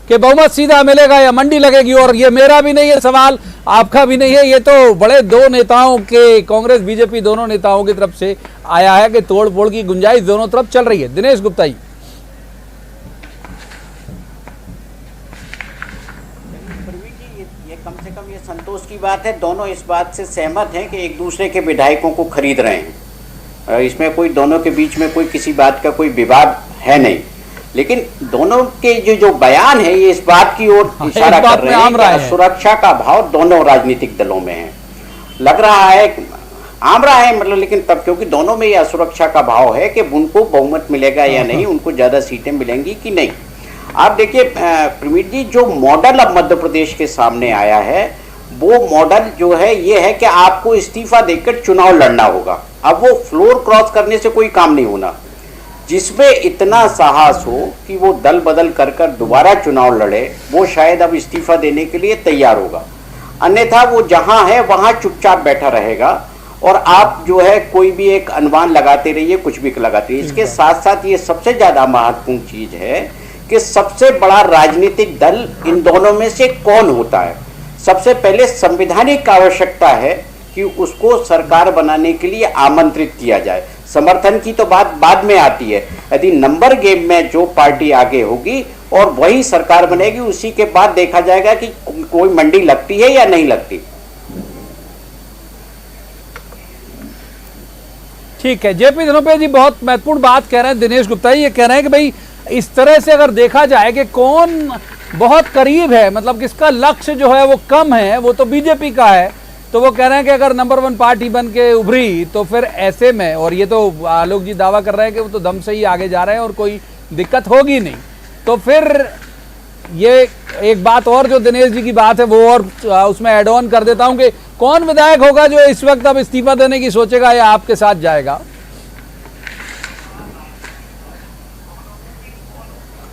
कि बहुमत सीधा मिलेगा या मंडी लगेगी। और ये मेरा भी नहीं है सवाल, आपका भी नहीं है, ये तो बड़े दो नेताओं के, कांग्रेस बीजेपी दोनों नेताओं की तरफ से आया है कि तोड़ फोड़ की गुंजाइश दोनों तरफ चल रही है। दिनेश गुप्ता जी। ये कम से कम ये संतोष की बात है, दोनों इस बात से सहमत हैं कि एक दूसरे के विधायकों को खरीद रहे हैं। इसमें कोई दोनों के बीच में कोई किसी बात का कोई विवाद है नहीं, लेकिन दोनों के जो बयान है ये इस बात की ओर इशारा कर रहे हैं कि सुरक्षा का भाव दोनों राजनीतिक दलों में है। लग रहा है आम रहा है मतलब, लेकिन तब क्योंकि दोनों में यह असुरक्षा का भाव है कि उनको बहुमत मिलेगा या नहीं, उनको ज्यादा सीटें मिलेंगी कि नहीं। आप देखिए प्रमीत जी, जो मॉडल अब मध्य प्रदेश के सामने आया है वो मॉडल जो है ये है कि आपको इस्तीफा देकर चुनाव लड़ना होगा। अब वो फ्लोर क्रॉस करने से कोई काम नहीं होना। जिसमें इतना साहस हो कि वो दल बदल कर कर दोबारा चुनाव लड़े, वो शायद अब इस्तीफा देने के लिए तैयार होगा। अन्यथा वो जहां है वहां चुपचाप बैठा रहेगा और आप जो है कोई भी एक अनुमान लगाते रहिए, कुछ भी लगाते रहिए। इसके साथ साथ ये सबसे ज्यादा महत्वपूर्ण चीज है कि सबसे बड़ा राजनीतिक दल इन दोनों में से कौन होता है। सबसे पहले संवैधानिक आवश्यकता है कि उसको सरकार बनाने के लिए आमंत्रित किया जाए। समर्थन की तो बात बाद में आती है। यदि नंबर गेम में जो पार्टी आगे होगी और वही सरकार बनेगी, उसी के बाद देखा जाएगा कि कोई मंडी लगती है या नहीं लगती। ठीक है, जेपी धनोपिया जी बहुत महत्वपूर्ण बात कह रहे हैं। दिनेश गुप्ता जी ये कह रहे हैं कि भाई इस तरह से अगर देखा जाए कि कौन बहुत करीब है, मतलब किसका लक्ष्य जो है वो कम है, वो तो बीजेपी का है। तो वो कह रहे हैं कि अगर नंबर 1 पार्टी बन के उभरी तो फिर ऐसे में, और ये तो आलोक जी दावा कर रहे हैं कि वो तो दम से ही आगे जा रहे हैं और कोई दिक्कत होगी नहीं। तो फिर ये एक बात और जो दिनेश जी की बात है वो और उसमें ऐड ऑन कर देता हूं कि कौन विधायक होगा जो इस वक्त अब इस्तीफा देने की सोचेगा या आपके साथ जाएगा।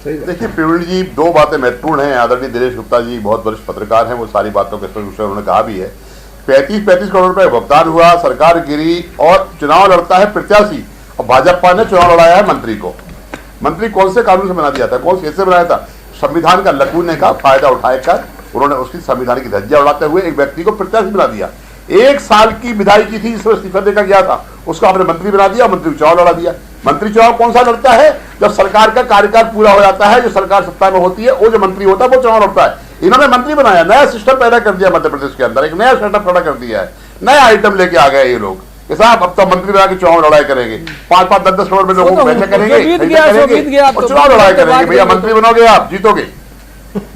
देखिए प्रवीण जी, दो बातें महत्वपूर्ण हैं। आदरणीय दिनेश गुप्ता जी बहुत वरिष्ठ पत्रकार हैं, वो सारी बातों के स्पष्ट उन्होंने कहा भी है। 35 करोड़ रुपए भुगतान हुआ, सरकार गिरी और चुनाव लड़ता है प्रत्याशी, और भाजपा ने चुनाव लड़ाया है मंत्री को। मंत्री कौन से कानून से बना दिया था, कौन से कैसे बनाया था? संविधान का लकूने का फायदा उठाकर उन्होंने उसकी संविधान की धज्जियां उड़ाते हुए एक व्यक्ति को प्रत्याशी बना दिया। 1 साल की विधायकी थी जिसमें इस्तीफा देकर गया था, उसको आपने मंत्री बना दिया, मंत्री चुनाव लड़ा दिया। मंत्री चुनाव कौन सा लड़ता है? जब सरकार का कार्यकाल पूरा हो जाता है, जो सरकार सत्ता में होती है, वो जो मंत्री होता है वो चुनाव लड़ता है। इन्होंने मंत्री बनाया, नया सिस्टम पैदा कर दिया मध्य प्रदेश के अंदर, एक नया सेटअप खड़ा कर दिया है, नया आइटम लेके आ गए ये लोग कि साहब अब तो मंत्री बना के चुनाव लड़ाई करेंगे, 5-5, 10-10 करोड़ में लोगों को पैसे करेंगे और चुनाव लड़ाई करेंगे। भैया मंत्री बनोगे आप, जीतोगे।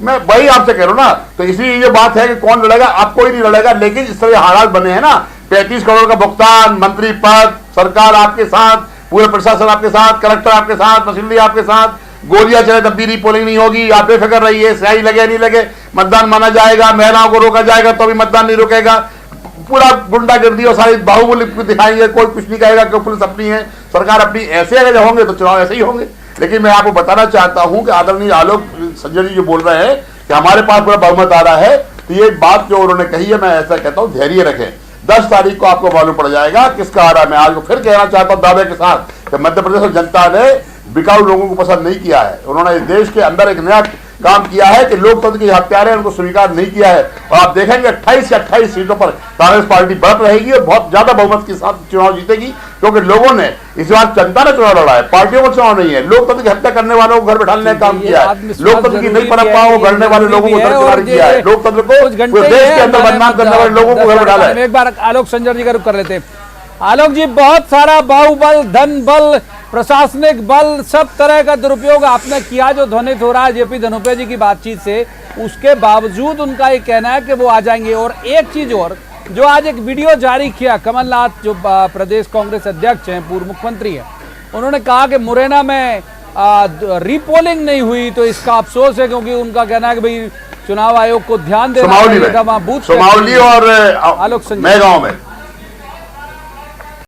मैं वही आपसे कह रहा हूं ना, तो इसी ये बात है कि कौन लड़ेगा, आप कोई नहीं लड़ेगा। लेकिन इस तरह हालात बने हैं ना, 35 करोड़ का भुगतान, मंत्री पद, सरकार आपके साथ, पूरे प्रशासन आपके साथ, कलेक्टर आपके साथ, मशीनरी आपके साथ, गोलियां चले तब भी रीपोलिंग नहीं होगी, आप बेफिक्र रहिए, स्याही लगे नहीं लगे मतदान माना जाएगा, महिलाओं को रोका जाएगा तो भी मतदान नहीं रुकेगा। पूरा गुंडागर्दी और सारी बाहुबली दिखाएंगे, कोई कुछ नहीं कहेगा कि पुलिस अपनी है, सरकार अपनी। ऐसे अगर होंगे तो चुनाव ऐसे ही होंगे। लेकिन मैं आपको बताना चाहता हूं कि आदरणीय आलोक संजय जी जो बोल रहे हैं कि हमारे पास पूरा बहुमत आ रहा है, तो ये बात जो उन्होंने कही है, मैं ऐसा कहता हूं धैर्य रखें। 10 तारीख को आपको मालूम पड़ जाएगा किसका आ रहा है। मैं आज को फिर कहना चाहता हूं दावे के साथ कि मध्य प्रदेश जनता ने बिकाऊ लोगों को पसंद नहीं किया है। उन्होंने इस देश के अंदर एक नया काम किया है कि लोकतंत्र के हत्यारे उनको स्वीकार नहीं किया है। और आप देखेंगे 28 से 28 सीटों पर कांग्रेस पार्टी बढ़ रहेगी और बहुत ज्यादा बहुमत के साथ चुनाव जीतेगी, क्योंकि लोगों ने इस बार जनता ने चुनाव लड़ा है, पार्टियों को चुनाव नहीं है। लोकतंत्र की हत्या करने वालों को घर बैठाने का काम किया है, लोकतंत्र की नई परंपराओं को गढ़ने वाले लोगों को दरकिनार किया है, लोकतंत्र को देश के अंदर बदनाम करने वाले लोगों को घर बैठा है। एक बार आलोक संजय जी का रुख कर लेते हैं। आलोक जी, बहुत सारा बाहुबल, धन बल, प्रशासनिक बल, सब तरह का दुरुपयोग आपने किया जो ध्वनित हो रहा है जेपी धनोपिया जी की बातचीत से, उसके बावजूद उनका ये कहना है कि वो आ जाएंगे। और एक चीज और, जो आज एक वीडियो जारी किया कमलनाथ जो प्रदेश कांग्रेस अध्यक्ष हैं, पूर्व मुख्यमंत्री हैं, उन्होंने कहा कि मुरैना में रीपोलिंग नहीं हुई तो इसका अफसोस है, क्योंकि उनका कहना है कि भाई चुनाव आयोग को ध्यान देना चाहिए था वहां बूथ और आलोक संजय गांव में